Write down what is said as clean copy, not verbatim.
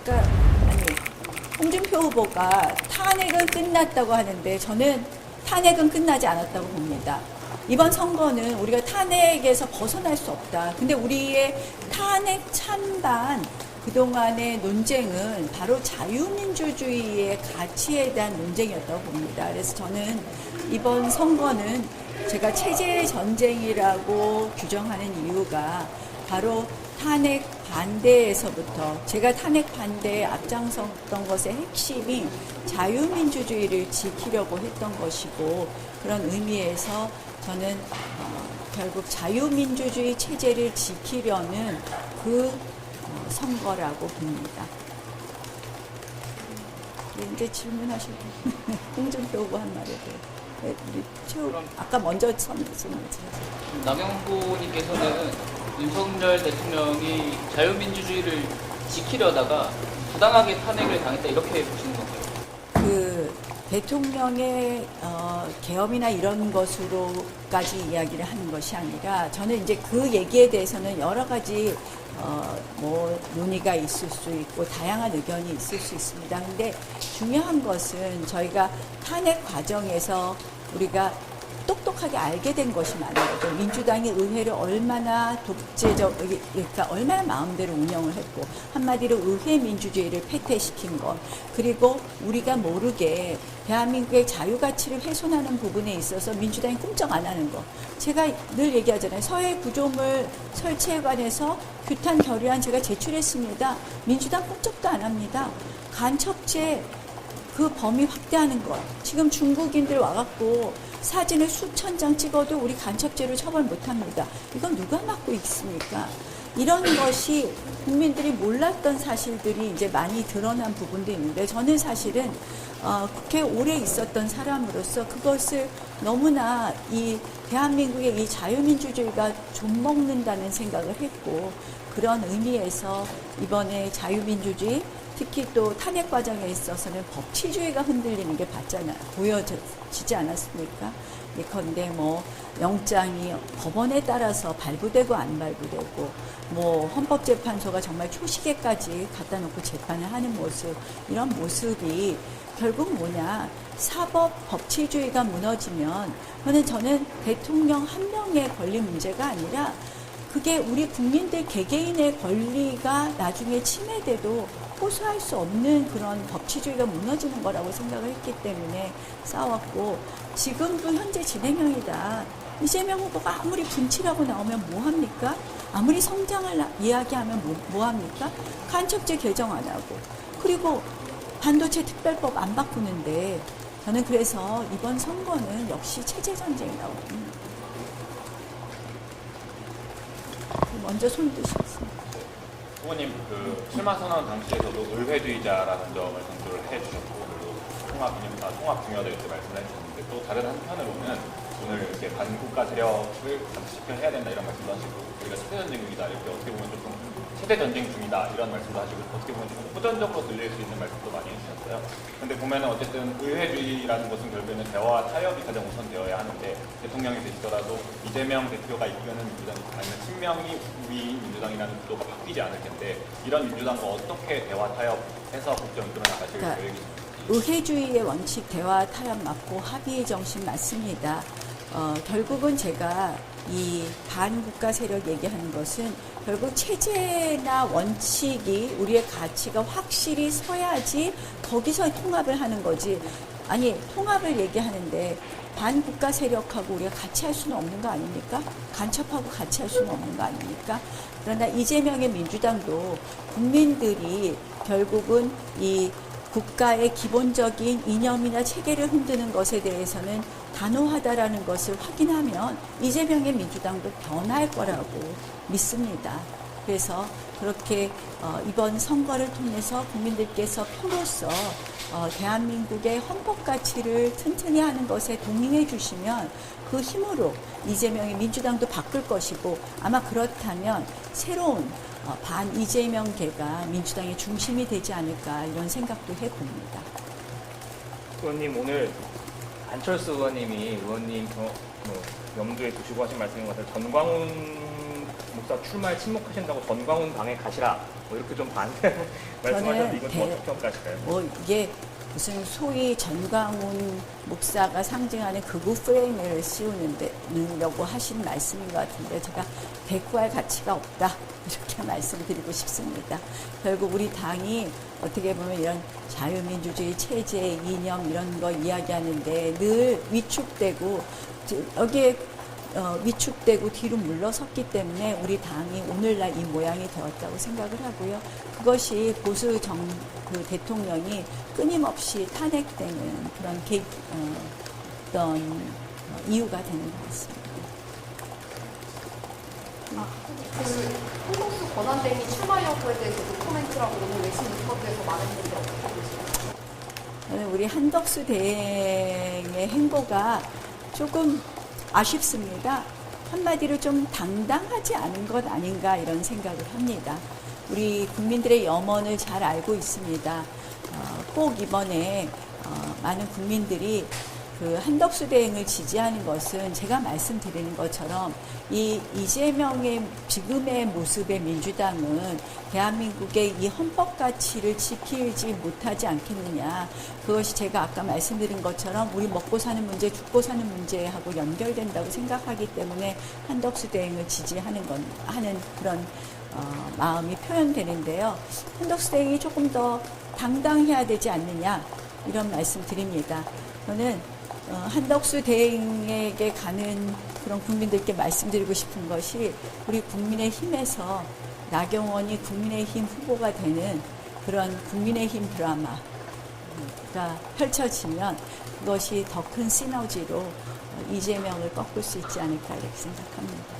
그러니까 아니 홍준표 후보가 탄핵은 끝났다고 하는데 저는 탄핵은 끝나지 않았다고 봅니다. 이번 선거는 우리가 탄핵에서 벗어날 수 없다. 근데 우리의 탄핵 찬반 그동안의 논쟁은 바로 자유민주주의의 가치에 대한 논쟁이었다고 봅니다. 그래서 저는 이번 선거는 제가 체제 전쟁이라고 규정하는 이유가 바로 탄핵 반대에서부터 제가 탄핵 반대에 앞장섰던 것의 핵심이 자유민주주의를 지키려고 했던 것이고 그런 의미에서 저는 결국 자유민주주의 체제를 지키려는 그 선거라고 봅니다. 이제 질문하시고 홍준표 후보 한 말에 대해 우리 아까 먼저 말씀하셨어요. 나경원 후보님께서는 윤석열 대통령이 자유민주주의를 지키려다가 부당하게 탄핵을 당했다 이렇게 보시는 건가요? 그 대통령의 계엄이나 이런 것으로까지 이야기를 하는 것이 아니라 저는 이제 그 얘기에 대해서는 여러 가지 뭐 논의가 있을 수 있고 다양한 의견이 있을 수 있습니다. 근데 중요한 것은 저희가 탄핵 과정에서 우리가 똑똑하게 알게 된 것이 많은 거죠. 민주당이 의회를 얼마나 독재적, 그러니까 얼마나 마음대로 운영을 했고, 한마디로 의회 민주주의를 폐퇴시킨 것, 그리고 우리가 모르게 대한민국의 자유가치를 훼손하는 부분에 있어서 민주당이 꿈쩍 안 하는 것. 제가 늘 얘기하잖아요. 서해 구조물 설치에 관해서 규탄 결의안 제가 제출했습니다. 민주당 꿈쩍도 안 합니다. 간첩죄 그 범위 확대하는 것. 지금 중국인들 와갖고 사진을 수천 장 찍어도 우리 간첩죄로 처벌 못합니다. 이건 누가 맡고 있습니까? 이런 것이 국민들이 몰랐던 사실들이 이제 많이 드러난 부분도 있는데 저는 사실은 국회에 오래 있었던 사람으로서 그것을 너무나 이 대한민국의 이 자유민주주의가 좀먹는다는 생각을 했고 그런 의미에서 이번에 자유민주주의 특히 또 탄핵 과정에 있어서는 법치주의가 흔들리는 게 보여지지 않았습니까? 예컨대 뭐 영장이 법원에 따라서 발부되고 안 발부되고 뭐 헌법재판소가 정말 초시계까지 갖다 놓고 재판을 하는 모습 이런 모습이 결국 뭐냐 사법 법치주의가 무너지면 저는 대통령 한 명의 권리 문제가 아니라 그게 우리 국민들 개개인의 권리가 나중에 침해돼도 호소할 수 없는 그런 법치주의가 무너지는 거라고 생각을 했기 때문에 싸웠고 지금도 현재 진행형이다. 이재명 후보가 아무리 분칠하고 나오면 뭐합니까? 아무리 성장을 이야기하면 뭐합니까? 간첩죄 개정 안 하고 그리고 반도체 특별법 안 바꾸는데 저는 그래서 이번 선거는 역시 체제전쟁이라고 봅니다. 먼저 손 드시겠습니다. 후보님 그 출마 선언 당시에서도 의회주의자라는 점을 강조를 해주셨고 그리고 통합 중요하다 이렇게 말씀을 해주셨는데 또 다른 한편으로는 오늘 이렇게 반국가 세력을 감시해야 된다 이런 말씀도 하시고 우리가 세대전쟁이다 이렇게 어떻게 보면 조금 세대전쟁 중이다 이런 말씀도 하시고 어떻게 보면 좀 호전적으로 들릴 수 있는 말씀도 많이 해주셨어요. 근데 보면은 어쨌든 의회주의라는 것은 결국에는 대화와 타협이 가장 우선되어야 하는데 대통령이 되시더라도 이재명 대표가 이끄는 민주당 아니면 친명이 우리 민주당이라는 구도가 바뀌지 않을 텐데 이런 민주당과 어떻게 대화 타협해서 국정 이끌어 나가실 계획이십니까? 의회주의의 원칙 대화 타협 맞고 합의의 정신 맞습니다. 결국은 제가 이 반국가 세력 얘기하는 것은 결국 체제나 원칙이 우리의 가치가 확실히 서야지 거기서 통합을 하는 거지. 아니 통합을 얘기하는데 반국가 세력하고 우리가 같이 할 수는 없는 거 아닙니까? 간첩하고 같이 할 수는 없는 거 아닙니까? 그러나 이재명의 민주당도 국민들이 결국은 이 국가의 기본적인 이념이나 체계를 흔드는 것에 대해서는 단호하다라는 것을 확인하면 이재명의 민주당도 변할 거라고 믿습니다. 그래서 그렇게 이번 선거를 통해서 국민들께서 표로서 대한민국의 헌법 가치를 튼튼히 하는 것에 동의해 주시면 그 힘으로 이재명의 민주당도 바꿀 것이고 아마 그렇다면 새로운 반 이재명계가 민주당의 중심이 되지 않을까 이런 생각도 해봅니다. 의원님 오늘 안철수 의원님이 의원님 염두에 두시고 하신 말씀인 것 같아요. 전광훈 목사 출마에 침묵하신다고 전광훈 방에 가시라. 뭐 이렇게 좀 말씀하셨는데 이건 좀 어떻게 평가하실까요? 뭐 이게 무슨 소위 전광훈 목사가 상징하는 극우 프레임을 씌우려고 하신 말씀인 것 같은데 제가 대꾸할 가치가 없다 이렇게 말씀드리고 싶습니다. 결국 우리 당이 어떻게 보면 이런 자유민주주의 체제 이념 이런 거 이야기하는데 늘 위축되고 여기에 위축되고 뒤로 물러섰기 때문에 우리 당이 오늘날 이 모양이 되었다고 생각을 하고요. 그것이 보수 그 대통령이 끊임없이 탄핵되는 그런 어떤 이유가 되는 것 같습니다. 한덕수 권한대행이 출마 여부에 대해서 노코멘트라고 오늘 외신 인터뷰에서 말했는데 어떻게 보시나요? 저는 우리 한덕수 대행의 행보가 조금 아쉽습니다. 한마디로 좀 당당하지 않은 것 아닌가 이런 생각을 합니다. 우리 국민들의 염원을 잘 알고 있습니다. 꼭 이번에 많은 국민들이 그 한덕수 대행을 지지하는 것은 제가 말씀드리는 것처럼 이 이재명의 지금의 모습의 민주당은 대한민국의 이 헌법 가치를 지키지 못하지 않겠느냐. 그것이 제가 아까 말씀드린 것처럼 우리 먹고 사는 문제, 죽고 사는 문제하고 연결된다고 생각하기 때문에 한덕수 대행을 지지하는 하는 그런 마음이 표현되는데요. 한덕수 대행이 조금 더 당당해야 되지 않느냐 이런 말씀 드립니다. 저는 한덕수 대행에게 가는 그런 국민들께 말씀드리고 싶은 것이 우리 국민의힘에서 나경원이 국민의힘 후보가 되는 그런 국민의힘 드라마가 펼쳐지면 그것이 더 큰 시너지로 이재명을 꺾을 수 있지 않을까 이렇게 생각합니다.